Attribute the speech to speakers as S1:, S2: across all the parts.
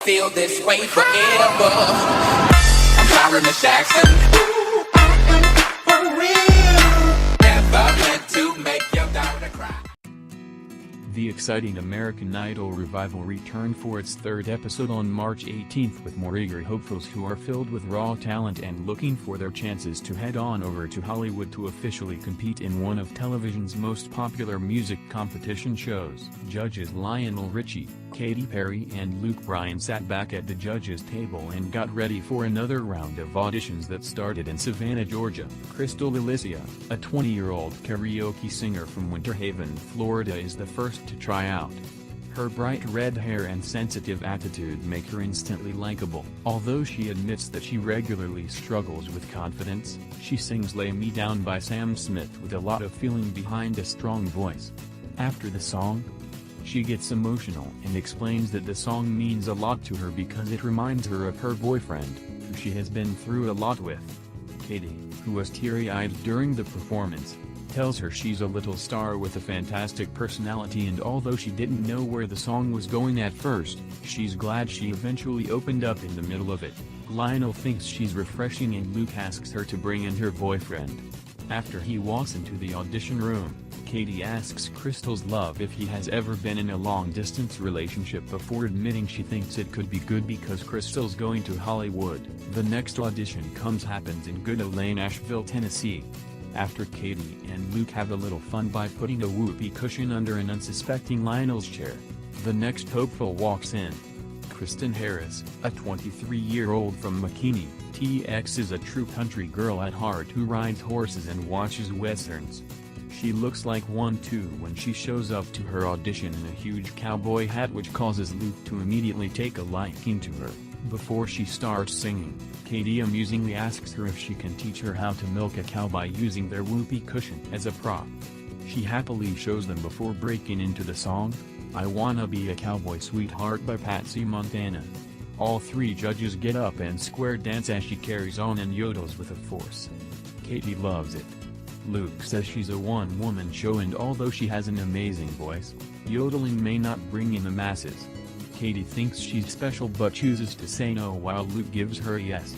S1: Feel this way forever. I'm sorry, Miss Jackson. Ooh, I am for real. Never meant to make your daughter cry.
S2: The exciting American Idol revival returned for its third episode on March 18th with more eager hopefuls who are filled with raw talent and looking for their chances to head on over to Hollywood to officially compete in one of television's most popular music competition shows. Judges Lionel Richie, Katy Perry and Luke Bryan sat back at the judges' table and got ready for another round of auditions that started in Savannah, Georgia. Crystal Alicia, a 20-year-old karaoke singer from Winter Haven, Florida, is the first to try out. Her bright red hair and sensitive attitude make her instantly likable. Although she admits that she regularly struggles with confidence, she sings "Lay Me Down" by Sam Smith with a lot of feeling behind a strong voice. After the song, she gets emotional and explains that the song means a lot to her because it reminds her of her boyfriend, who she has been through a lot with. Katy, who was teary-eyed during the performance, tells her she's a little star with a fantastic personality, and although she didn't know where the song was going at first, she's glad she eventually opened up in the middle of it. Lionel thinks she's refreshing and Luke asks her to bring in her boyfriend. After he walks into the audition room, Katy asks Crystal's love if he has ever been in a long-distance relationship before admitting she thinks it could be good because Crystal's going to Hollywood. The next audition happens in Good Old Nashville, Tennessee. After Katy and Luke have a little fun by putting a whoopee cushion under an unsuspecting Lionel's chair, the next hopeful walks in. Kristen Harris, a 23-year-old from McKinney, TX, is a true country girl at heart who rides horses and watches westerns. She looks like one too when she shows up to her audition in a huge cowboy hat, which causes Luke to immediately take a liking to her. Before she starts singing, Katy amusingly asks her if she can teach her how to milk a cow by using their whoopee cushion as a prop. She happily shows them before breaking into the song, "I Wanna Be a Cowboy Sweetheart" by Patsy Montana. All three judges get up and square dance as she carries on and yodels with a force. Katy loves it. Luke says she's a one-woman show, and although she has an amazing voice, yodeling may not bring in the masses. Katy thinks she's special but chooses to say no while Luke gives her a yes.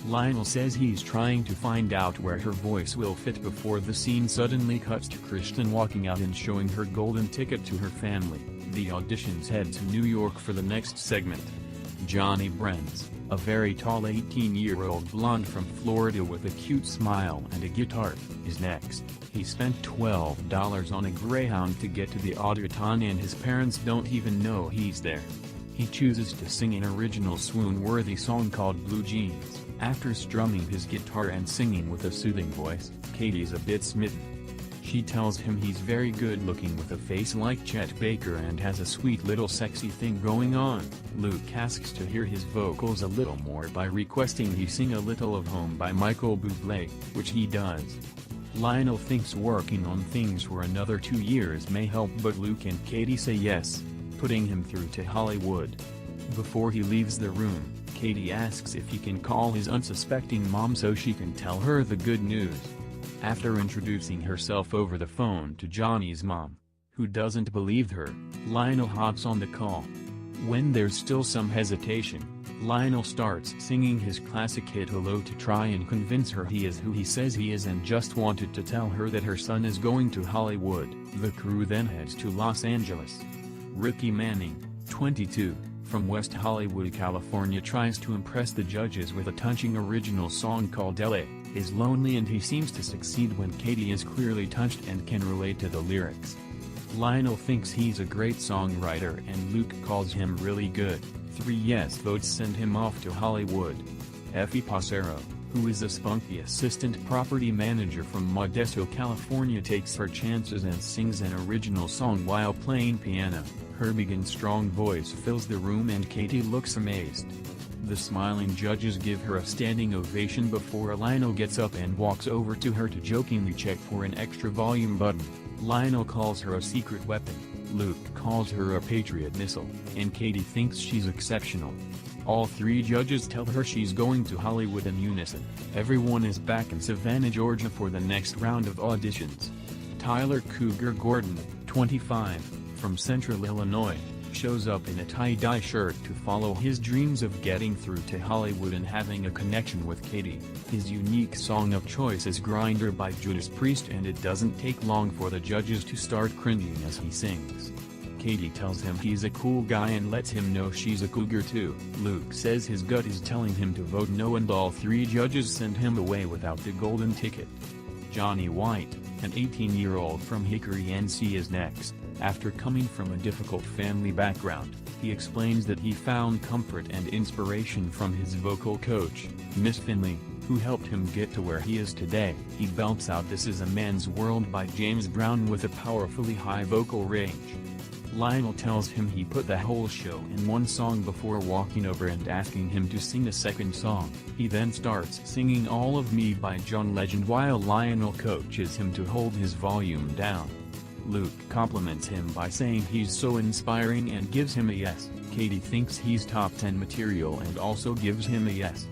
S2: Lionel says he's trying to find out where her voice will fit before the scene suddenly cuts to Kristen walking out and showing her golden ticket to her family. The auditions head to New York for the next segment. Johnny Brenz, a very tall 18-year-old blonde from Florida with a cute smile and a guitar, is next. He spent $12 on a Greyhound to get to the audition and his parents don't even know he's there. He chooses to sing an original swoon-worthy song called Blue Jeans. After strumming his guitar and singing with a soothing voice, Katy's a bit smitten. She tells him he's very good-looking with a face like Chet Baker and has a sweet little sexy thing going on. Luke asks to hear his vocals a little more by requesting he sing a little of Home by Michael Bublé, which he does. Lionel thinks working on things for another 2 years may help, but Luke and Katy say yes, putting him through to Hollywood. Before he leaves the room, Katy asks if he can call his unsuspecting mom so she can tell her the good news. After introducing herself over the phone to Johnny's mom, who doesn't believe her, Lionel hops on the call. When there's still some hesitation, Lionel starts singing his classic hit Hello to try and convince her he is who he says he is and just wanted to tell her that her son is going to Hollywood. The crew then heads to Los Angeles. Ricky Manning, 22, from West Hollywood, California, tries to impress the judges with a touching original song called LA is Lonely, and he seems to succeed when Katy is clearly touched and can relate to the lyrics. Lionel thinks he's a great songwriter and Luke calls him really good. 3 yes votes send him off to Hollywood. Effie Passero, who is a spunky assistant property manager from Modesto, California, takes her chances and sings an original song while playing piano. Her big and strong voice fills the room and Katy looks amazed. The smiling judges give her a standing ovation before Lionel gets up and walks over to her to jokingly check for an extra volume button. Lionel calls her a secret weapon, Luke calls her a Patriot missile, and Katy thinks she's exceptional. All three judges tell her she's going to Hollywood in unison. Everyone is back in Savannah, Georgia for the next round of auditions. Tyler Cougar Gordon, 25, from Central Illinois, shows up in a tie-dye shirt to follow his dreams of getting through to Hollywood and having a connection with Katy. His unique song of choice is Grinder by Judas Priest, and it doesn't take long for the judges to start cringing as he sings. Katy tells him he's a cool guy and lets him know she's a cougar too. Luke says his gut is telling him to vote no, and all three judges send him away without the golden ticket. Johnny White, an 18-year-old from Hickory, NC, is next. After coming from a difficult family background, he explains that he found comfort and inspiration from his vocal coach, Miss Finley, who helped him get to where he is today. He belts out "This Is a Man's World" by James Brown with a powerfully high vocal range. Lionel tells him he put the whole show in one song before walking over and asking him to sing a second song. He then starts singing "All of Me" by John Legend while Lionel coaches him to hold his volume down. Luke compliments him by saying he's so inspiring and gives him a yes. Katy thinks he's top 10 material and also gives him a yes.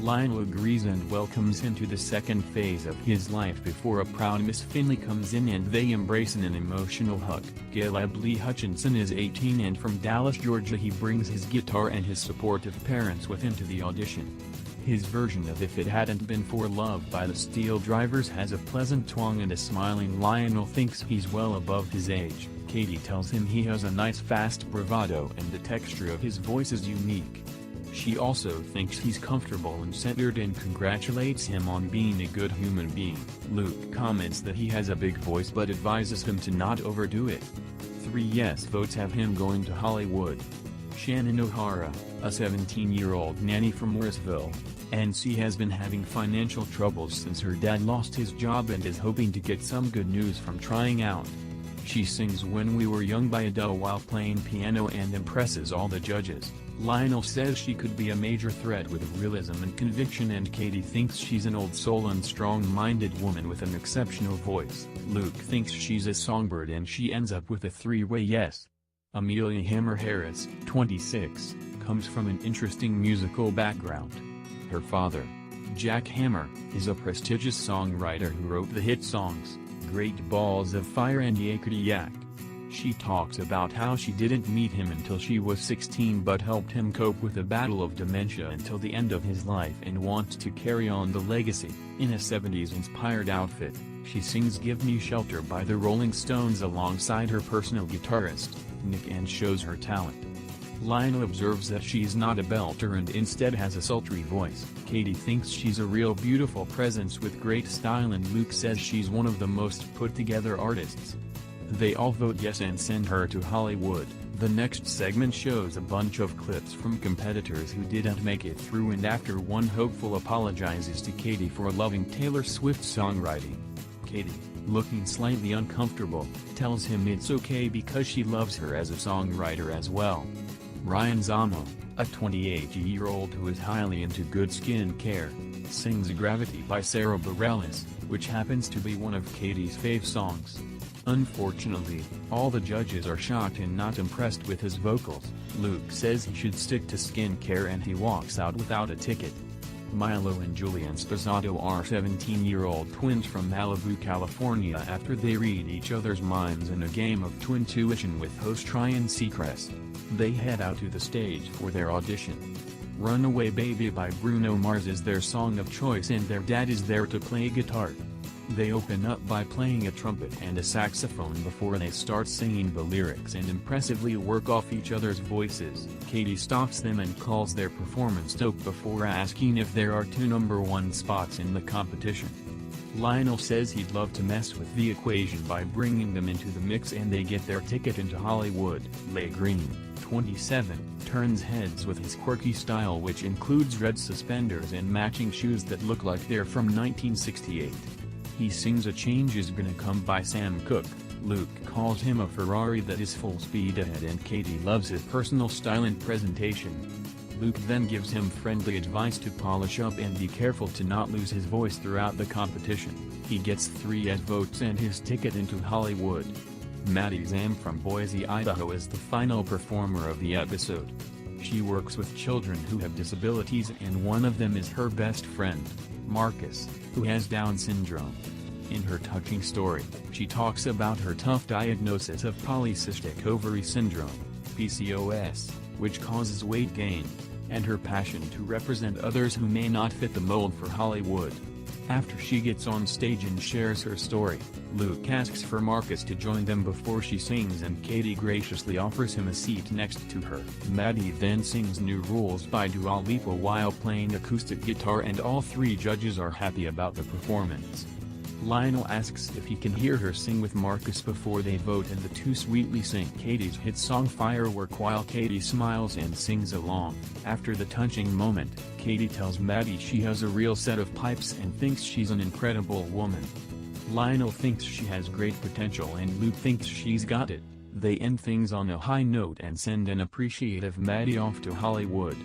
S2: Lionel agrees and welcomes him to the second phase of his life before a proud Miss Finley comes in and they embrace in an emotional hug. Caleb Lee Hutchinson is 18 and from Dallas, Georgia. He brings his guitar and his supportive parents with him to the audition. His version of "If It Hadn't Been For Love" by the Steel Drivers has a pleasant twang and a smiling Lionel thinks he's well above his age. Katy tells him he has a nice fast bravado and the texture of his voice is unique. She also thinks he's comfortable and centered and congratulates him on being a good human being. Luke comments that he has a big voice but advises him to not overdo it. 3 yes votes have him going to Hollywood. Shannon O'Hara, a 17-year-old nanny from Morrisville, NC, has been having financial troubles since her dad lost his job and is hoping to get some good news from trying out. She sings "When We Were Young" by Adele while playing piano and impresses all the judges. Lionel says she could be a major threat with realism and conviction, and Katy thinks she's an old soul and strong-minded woman with an exceptional voice. Luke thinks she's a songbird and she ends up with a 3-way yes. Amelia Hammer Harris, 26, comes from an interesting musical background. Her father, Jack Hammer, is a prestigious songwriter who wrote the hit songs, Great Balls of Fire and Yakety Yak. She talks about how she didn't meet him until she was 16 but helped him cope with a battle of dementia until the end of his life and wants to carry on the legacy. In a 70s-inspired outfit, she sings "Give Me Shelter" by the Rolling Stones alongside her personal guitarist, Nick, and shows her talent. Lionel observes that she's not a belter and instead has a sultry voice. Katy thinks she's a real beautiful presence with great style, and Luke says she's one of the most put-together artists. They all vote yes and send her to Hollywood. The next segment shows a bunch of clips from competitors who didn't make it through, and after one hopeful apologizes to Katy for loving Taylor Swift's songwriting. Katy, looking slightly uncomfortable, tells him it's okay because she loves her as a songwriter as well. Ryan Zamo, a 28-year-old who is highly into good skin care, sings "Gravity" by Sarah Bareilles, which happens to be one of Katy's fave songs. Unfortunately, all the judges are shocked and not impressed with his vocals. Luke says he should stick to skin care and he walks out without a ticket. Milo and Julian Sposato are 17-year-old twins from Malibu, California after they read each other's minds in a game of Twintuition with host Ryan Seacrest. They head out to the stage for their audition. "Runaway Baby" by Bruno Mars is their song of choice and their dad is there to play guitar. They open up by playing a trumpet and a saxophone before they start singing the lyrics and impressively work off each other's voices. Katy stops them and calls their performance dope before asking if there are 2 #1 spots in the competition. Lionel says he'd love to mess with the equation by bringing them into the mix and they get their ticket into Hollywood. Leigh Green, 27, turns heads with his quirky style, which includes red suspenders and matching shoes that look like they're from 1968. He sings "A Change Is Gonna Come" by Sam Cooke. Luke calls him a Ferrari that is full speed ahead, and Katy loves his personal style and presentation. Luke then gives him friendly advice to polish up and be careful to not lose his voice throughout the competition. He gets 3 yes votes and his ticket into Hollywood. Maddie Zam from Boise, Idaho is the final performer of the episode. She works with children who have disabilities and one of them is her best friend, Marcus, who has Down syndrome. In her touching story, she talks about her tough diagnosis of polycystic ovary syndrome. PCOS, which causes weight gain, and her passion to represent others who may not fit the mold for Hollywood. After she gets on stage and shares her story, Luke asks for Marcus to join them before she sings, and Katy graciously offers him a seat next to her. Maddie then sings New Rules by Dua Lipa while playing acoustic guitar, and all three judges are happy about the performance. Lionel asks if he can hear her sing with Marcus before they vote, and the two sweetly sing Katy's hit song Firework while Katy smiles and sings along. After the touching moment, Katy tells Maddie she has a real set of pipes and thinks she's an incredible woman. Lionel thinks she has great potential and Luke thinks she's got it. They end things on a high note and send an appreciative Maddie off to Hollywood.